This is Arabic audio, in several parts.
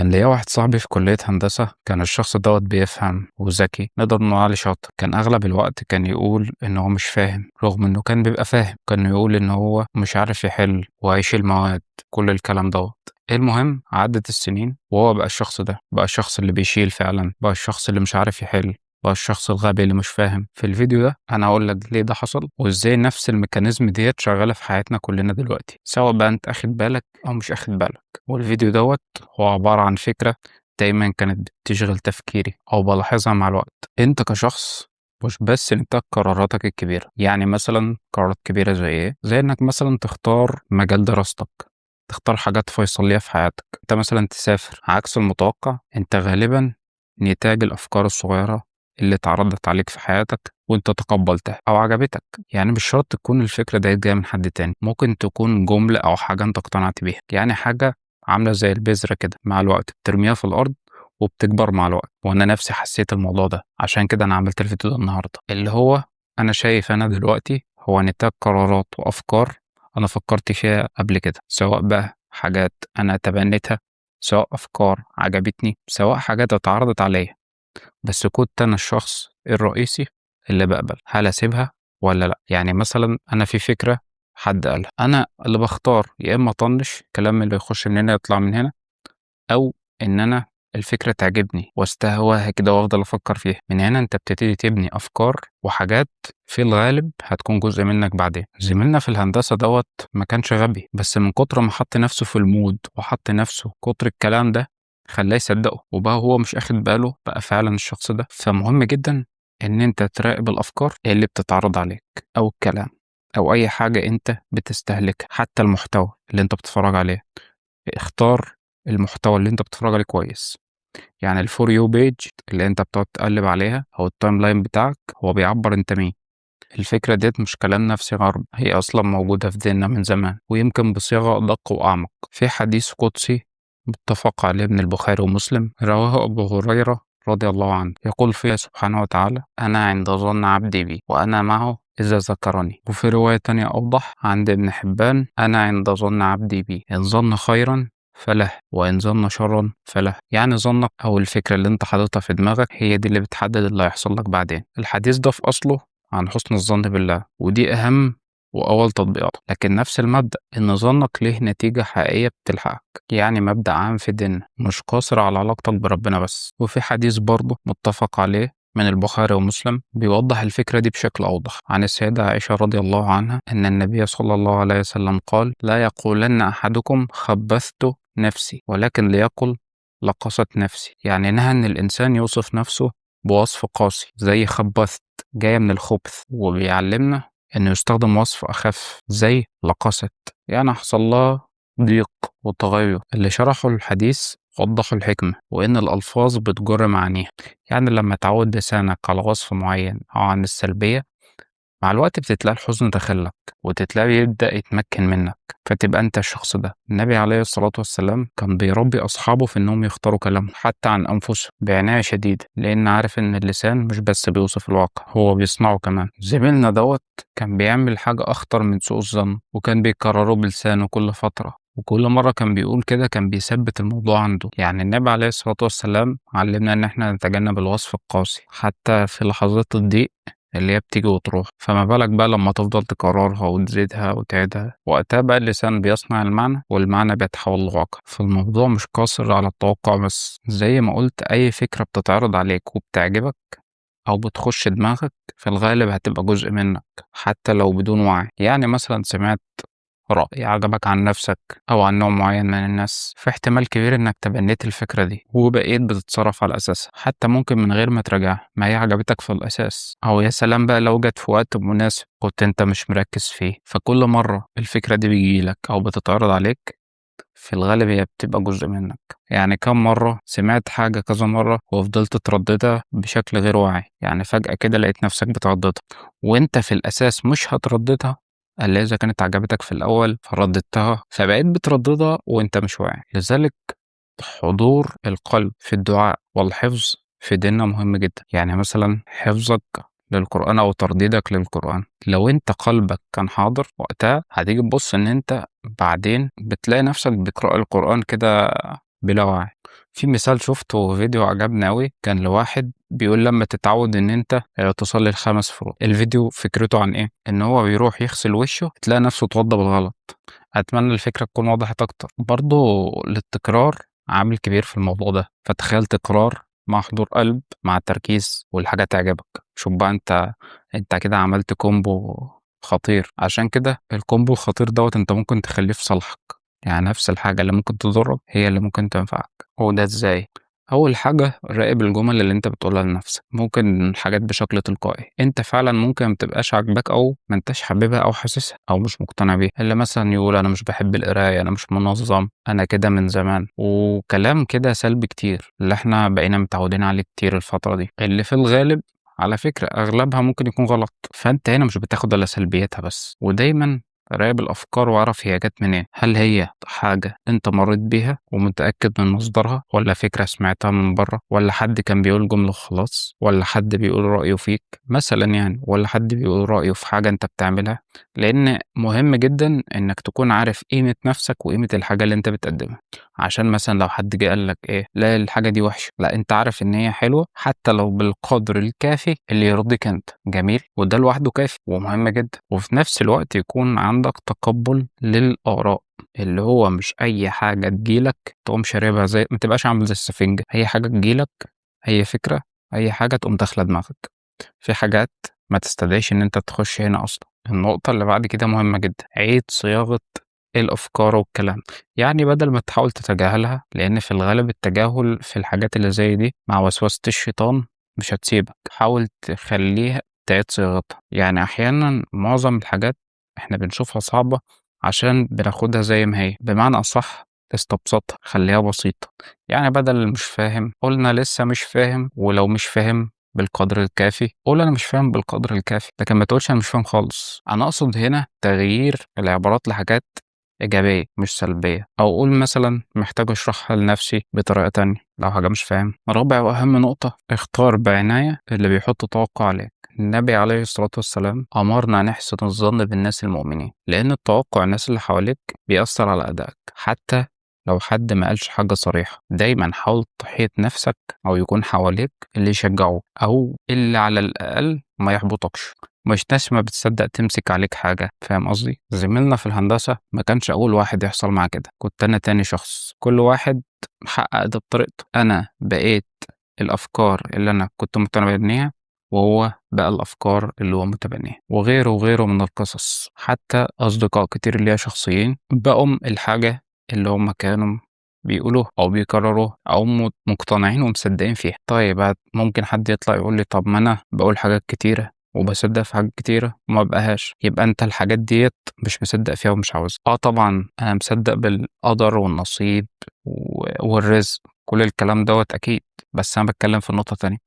كان ليا واحد صاحبي في كلية هندسة، كان الشخص دوت بيفهم وذكي، نقدر نقول عليه شاطر. كان أغلب الوقت كان يقول إن هو مش فاهم رغم إنه كان بيبقى فاهم. كان يقول إن هو مش عارف يحل وهيشيل مواد، كل الكلام دوت. المهم عدت السنين وهو بقى الشخص ده، بقى الشخص اللي بيشيل فعلا، بقى الشخص اللي مش عارف يحل، بقى الشخص الغبي اللي مش فاهم. في الفيديو ده انا هقول لك ليه ده حصل، وازاي نفس الميكانيزم ديت شغاله في حياتنا كلنا دلوقتي، سواء بقى انت اخد بالك او مش اخد بالك. والفيديو دوت هو عباره عن فكره دايما كانت بتشغل تفكيري او بلاحظها مع الوقت. انت كشخص مش بس انت قراراتك الكبيره، يعني مثلا قرارات كبيره زي ايه؟ زي انك مثلا تختار مجال دراستك، تختار حاجات فيصلية في حياتك. انت مثلا تسافر عكس المتوقع، انت غالبا نتاج الافكار الصغيره اللي اتعرضت عليك في حياتك وانت تقبلتها او عجبتك. يعني مش شرط تكون الفكره ديت جايه من حد تاني، ممكن تكون جمله او حاجه انت اقتنعت بيها. يعني حاجه عامله زي البذره كده، مع الوقت بترميها في الارض وبتكبر مع الوقت. وانا نفسي حسيت الموضوع ده، عشان كده انا عملت الفيديو ده النهارده، اللي هو انا شايف انا دلوقتي هو نتاج قرارات وافكار انا فكرت فيها قبل كده، سواء بقى حاجات انا تبنيتها، سواء افكار عجبتني، سواء حاجات اتعرضت عليا. بس كنت أنا الشخص الرئيسي اللي باقبل هل أسيبها والّا لأ. يعني مثلًا أنا في فكرة حد قالها، أنا اللي باختار يا إما أطنّش الكلام اللي يخش من هنا يطلع من هنا، أو إن أنا الفكرة تعجبني واستهواها كده وأفضل أفكّر فيها. من هنا أنت بتبتدي تبني أفكار وحاجات في الغالب هتكون جزء منّك بعدين. زميلنا في الهندسة دوّة ما كانش غبي، بس من كتر ما حَط نَفْسه في الmood وحَط نَفْسه كتر الكلام ده خلّاه يصدّقه، وبقى هو مش آخد باله بقى فعلًا الشخص ده. فمهم جدًا إن أنت تراقب الأفكار اللي بتتعرض عليك، أو الكلام، أو أي حاجة أنت بتستهلكها، حتى المحتوى اللي أنت بتتفرّج عليه. اختار المحتوى اللي أنت بتتفرّج عليه كويس. يعني الfor you page اللي أنت بتقعد تقلِّب عليها أو الtimeline بتاعك هو بيعبّر أنت مين. الفكرة ديّة مش كلام نفسي غرب، هي أصلًا موجودة في ديننا من زمان، ويمكن بصيغة أدق وأعمق. في حديث قدسي متفق عليه من البخاري ومسلم، رواه أبو هريرة رضي الله عنه، يقول فيه سبحانه وتعالى: أنا عند ظن عبدي بي وأنا معه إذا ذكرني. وفي رواية تانية أوضح عند ابن حبان: أنا عند ظن عبدي بي، إن ظن خيرًا فله وإن ظن شرًا فله. يعني ظنك أو الفكرة اللي أنت حاططها في دماغك هي دي اللي بتحدد اللي هيحصل لك بعدين. الحديث ده في أصله عن حسن الظن بالله، ودي أهم وأول تطبيقات. لكن نفس المبدأ إن ظنك ليه نتيجة حقيقية بتلحقك، يعني مبدأ عام في ديننا مش قاصر على علاقتك بربنا بس. وفي حديث برضه متفق عليه من البخاري ومسلم بيوضح الفكرة دي بشكل أوضح، عن السيدة عائشة رضي الله عنها أن النبي صلى الله عليه وسلم قال: لا يقولن أحدكم خبثت نفسي، ولكن ليقل لقست نفسي. يعني نهى إن الإنسان يوصف نفسه بوصف قاسي زي خبثت، جاية من الخبث، وبيعلمنا إنه يستخدم وصف أخف زي لقست، يعني حصل لها ضيق وتغير. اللي شرحوا الحديث وضحوا الحكمة، وإن الألفاظ بتجر معانيها. يعني لما تعود لسانك على وصف معين أو عن السلبية، مع الوقت بتتلاقي الحزن داخلك وتتلاقي يبدأ يتمكن منك، فتبقى أنت الشخص ده. النبي عليه الصلاة والسلام كان بيربي أصحابه في إنهم يختاروا كلامهم حتى عن أنفسهم بعناية شديدة، لأن عارف إن اللسان مش بس بيوصف الواقع، هو بيصنعه كمان. زميلنا دوت كان بيعمل حاجة أخطر من سوء الظن، وكان بيكرره بلسانه كل فترة، وكل مرة كان بيقول كده كان بيثبت الموضوع عنده. يعني النبي عليه الصلاة والسلام علمنا إن إحنا نتجنب الوصف القاسي حتى في لحظات الضيق اللي هي بتيجي وتروح. فما بالك بقى لما تفضل تكررها وتزيدها وتعيدها، وقتها بقى اللسان بيصنع المعنى والمعنى بيتحول لواقع. فالموضوع مش قاصر على التوقع بس، زي ما قلت أي فكرة بتتعرض عليك وبتعجبك أو بتخش دماغك في الغالب هتبقى جزء منك حتى لو بدون وعي. يعني مثلا سمعت رأي عجبك عن نفسك أو عن نوع معين من الناس، في احتمال كبير إنك تبنيت الفكرة دي وبقيت بتتصرف على أساسها، حتى ممكن من غير ما تراجعها، ما هي عجبتك في الأساس. أو يا سلام بقى لو جت في وقت مناسب كنت أنت مش مركز فيه. فكل مرة الفكرة دي بيجيلك أو بتتعرض عليك، في الغالب هي بتبقى جزء منك. يعني كم مرة سمعت حاجة كذا مرة وفضلت ترددها بشكل غير واعي، يعني فجأة كده لقيت نفسك بترددها وانت في الأساس مش هترددها إلا إذا كانت عجبتك في الأول فرددتها، فبقيت بترددها وانت مش واعي. لذلك حضور القلب في الدعاء والحفظ في ديننا مهم جدا. يعني مثلا حفظك للقرآن أو ترديدك للقرآن، لو أنت قلبك كان حاضر وقتها هتيجي تبص إن أنت بعدين بتلاقي نفسك بتقرأ القرآن كده بلا وعي. في مثال شُفته فيديو عجبني أوي، كان لواحد بيقول لمّا تتعوّد إن أنت تصلّي ال5 فروض. الفيديو فكرته عن إيه، إن هو بيروح يغسل وشه تلاقي نَفْسه اتوضّى بالغلط. أتمنى الفكرة تكون وضحت أكتر. برضه التكرار عامل كبير في الموضوع ده، فتخيل تكرار مع حضور قلب مع تركيز والحاجة تعجبك. شوف بقى أنت كده عملت كومبو خطير. عشان كده الكومبو الخطير دوّة أنت ممكن تخلّيه في صالحك، يعني نفس الحاجة اللي ممكن تضرك هي اللي ممكن تنفعك. وده إزاي؟ أول حاجة راقب الجمل اللي أنت بتقولها لنفسك، ممكن حاجات بشكل تلقائي أنت فعلًا ممكن ما تبقاش عاجباك أو ما أنتاش حاببها أو حاسسها أو مش مقتنع بيها، اللي مثلًا يقول أنا مش باحب القراية، أنا مش منظم، أنا كده من زمان، وكلام كده سلبي كتير، اللي إحنا بقينا متعودين عليه كتير الفترة دي، اللي في الغالب على فكرة أغلبها ممكن يكون غلط. فأنت هنا مش بتاخد إلا سلبياتها بس، ودايمًا راقب الأفكار واعرف هي جات منين. هل هي حاجة أنت مريت بيها ومتأكد من مصدرها، والّا فكرة سمعتها من برّه، والّا حد كان بيقول جملة وخلاص، والّا حد بيقول رأيه فيك مثلًا يعني، والّا حد بيقول رأيه في حاجة أنت بتعملها؟ لإن مهم جدًا إنك تكون عارف قيمة نفسك وقيمة الحاجة اللي أنت بتقدمها. عشان مثلًا لو حد جه قال لك إيه، لا الحاجة دي وحشة، لأ أنت عارف إن هي حلوة حتى لو بالقدر الكافي اللي يرضيك أنت. جميل؟ وده لوحده كافي ومهم جدًا. وفي نفس الوقت يكون عندك تقبُّل للآراء، اللي هو مش أي حاجة تيجي لك تقوم شاربها، زي ما تبقاش عامل زي السفنجة، أي حاجة تيجي لك، أي فكرة، أي حاجة تقوم داخلة دماغك. في حاجات ما تستدعيش إن أنت تخش هنا أصلًا. النقطة اللي بعد كده مهمة جدًا، عيد صياغة الأفكار والكلام. يعني بدل ما تحاول تتجاهلها، لإن في الغالب التجاهل في الحاجات اللي زي دي مع وسوسة الشيطان مش هتسيبك، حاول تخلّيها تعيد صياغتها. يعني أحيانًا معظم الحاجات إحنا بنشوفها صعبة عشان بناخدها زي ما هي، بمعنى أصح استبسطها، خلّيها بسيطة. يعني بدل مش فاهم قُلنا لسه مش فاهم، ولو مش فاهم بالقدر الكافي، قُل أنا مش فاهم بالقدر الكافي، لكن ما تقولش أنا مش فاهم خالص. أنا أقصد هنا تغيير العبارات لحاجات إيجابية مش سلبية، أو قُل مثلًا محتاج أشرحها لنفسي بطريقة تانية لو حاجة مش فاهمها. رابع وأهم نقطة، اختار بعناية اللي بيحط توقع عليك. النبي عليه الصلاة والسلام أمرنا نحسن الظن بالناس المؤمنين، لأن التوقع الناس اللي حواليك بيأثر على أدائك حتى لو حد ما قالش حاجة صريحة. دايمًا حاول تحيط نفسك أو يكون حواليك اللي يشجعوك أو اللي على الأقل ما يحبطكش. مش ناس ما بتصدق تمسك عليك حاجة، فاهم قصدي؟ زميلنا في الهندسة ما كانش أول واحد يحصل معاه كده، كنت أنا تاني شخص. كل واحد حقق ده بطريقته. أنا بقيت الأفكار اللي أنا كنت متبنيها، وهو بقى الأفكار اللي هو متبنيها، وغيره وغيره من القصص. حتى أصدقاء كتير ليا شخصيين بقوا الحاجة اللي هم كانوا بيقولوها أو بيكرروها أو مقتنعين ومصدقين فيها. طيب ممكن حد يطلع يقول لي طب ما أنا بقول حاجات كتيرة وباصدّق في حاجات كتيرة وما ابقاهاش، يبقى أنت الحاجات ديّة مش مصدّق فيها ومش عاوزها. طبعًا أنا مصدّق بالقدر والنصيب والرزق، كل الكلام دوّة أكيد، بس أنا باتكلّم في نقطة تانية.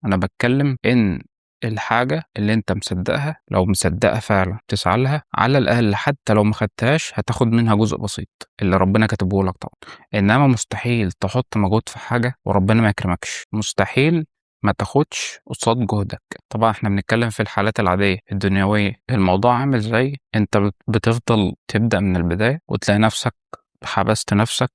أنا باتكلّم إن الحاجة اللي أنت مصدّقها لو مصدّقها فعلًا تسعى لها، على الأقل حتى لو ما خدتهاش هتاخد منها جزء بسيط اللي ربنا كاتبه لك طبعًا. إنّما مستحيل تحُط مجهود في حاجة وربنا ما يكرمكش، مستحيل ما تاخدش قصاد جهدك. طبعًا إحنا بنتكلم في الحالات العادية الدنيوية. الموضوع عامل زي أنت بتفضل تبدأ من البداية وتلاقي نفسك حبست نفسك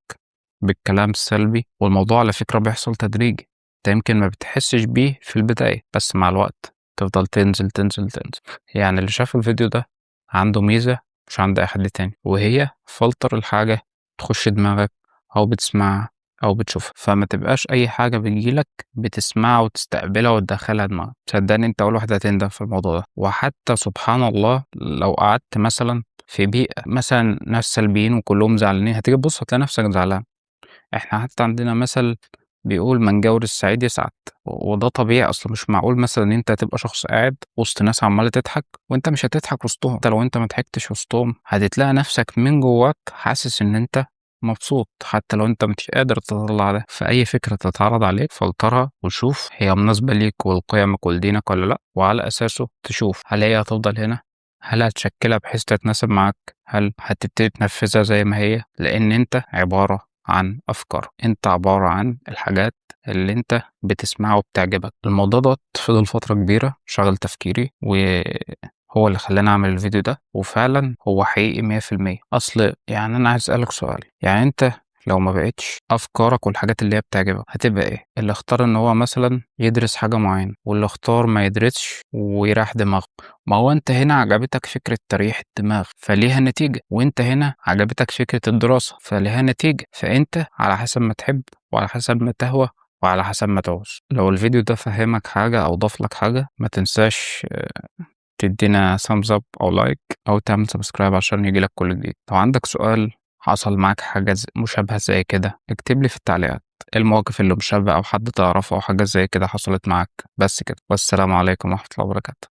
بالكلام السلبي، والموضوع على فكرة بيحصل تدريجي. أنت يمكن ما بتحسش بيه في البداية، بس مع الوقت تفضل تنزل، تنزل، تنزل. يعني اللي شاف الفيديو ده عنده ميزة مش عند أي حد تاني، وهي فلتر الحاجة تخش دماغك أو بتسمعها أو بتشوفها. فما تبقاش أي حاجة بتيجي لك بتسمعها وتستقبلها وتدخّلها دماغك. صدّقني أنت أول واحد هتندم في الموضوع ده. وحتى سبحان الله لو قعدت مثلًا في بيئة مثلًا ناس سلبيين وكلّهم زعلانين، هتيجي تبُص هتلاقي نفسك زعلان. إحنا حتى عندنا مثل بيقول من جاور السعيد يسعد، وده طبيعي. أصل مش معقول مثلًا إن أنت تبقى شخص قاعد وسط ناس عمّالة تضحك وأنت مش هتضحك وسطهم. حتى لو أنت ما ضحكتش وسطهم هتلاقي نفسك من جواك حاسس إن أنت مبسوط، حتى لو أنت مش قادر تطلّع ده. فأي فكرة تتعرض عليك فلترها وشوف هي مناسبة ليك ولقيمك ولدينك والّا لأ، وعلى أساسه تشوف هل هي هتفضل هنا، هل هتشكّلها بحيث تتناسب معاك، هل هتبتدي تنفذها زي ما هي. لإن أنت عبارة عن أفكار، أنت عبارة عن الحاجات اللي أنت بتسمعها وبتعجبك. الموضوع دوّة فضل فترة كبيرة شاغل تفكيري، وهو اللي خلّاني أعمل الفيديو ده، وفعلًا هو حقيقي 100%. أصل يعني أنا عايز أسألك سؤال، يعني أنت لو ما بقتش أفكارك والحاجات اللي هي بتعجبك هتبقى إيه؟ اللي اختار إن هو مثلًا يدرس حاجة معينة، واللي اختار ما يدرسش ويريح دماغه. ما هو أنت هنا عجبتك فكرة تريح الدماغ فليها نتيجة، وأنت هنا عجبتك فكرة الدراسة فليها نتيجة، فأنت على حسب ما تحب وعلى حسب ما تهوى وعلى حسب ما تعوز. لو الفيديو ده فهمك حاجة أو ضاف لك حاجة ما تنساش تدينا thumbs up أو لايك أو تعمل سبسكرايب عشان يجيلك كل جديد. لو عندك سؤال حصل معاك حاجة مشابهة زي كده اكتب لي في التعليقات إيه المواقف اللي مشابهة أو حد تعرفه أو حاجة زي كده حصلت معاك. بس كده، والسلام عليكم ورحمة الله وبركاته.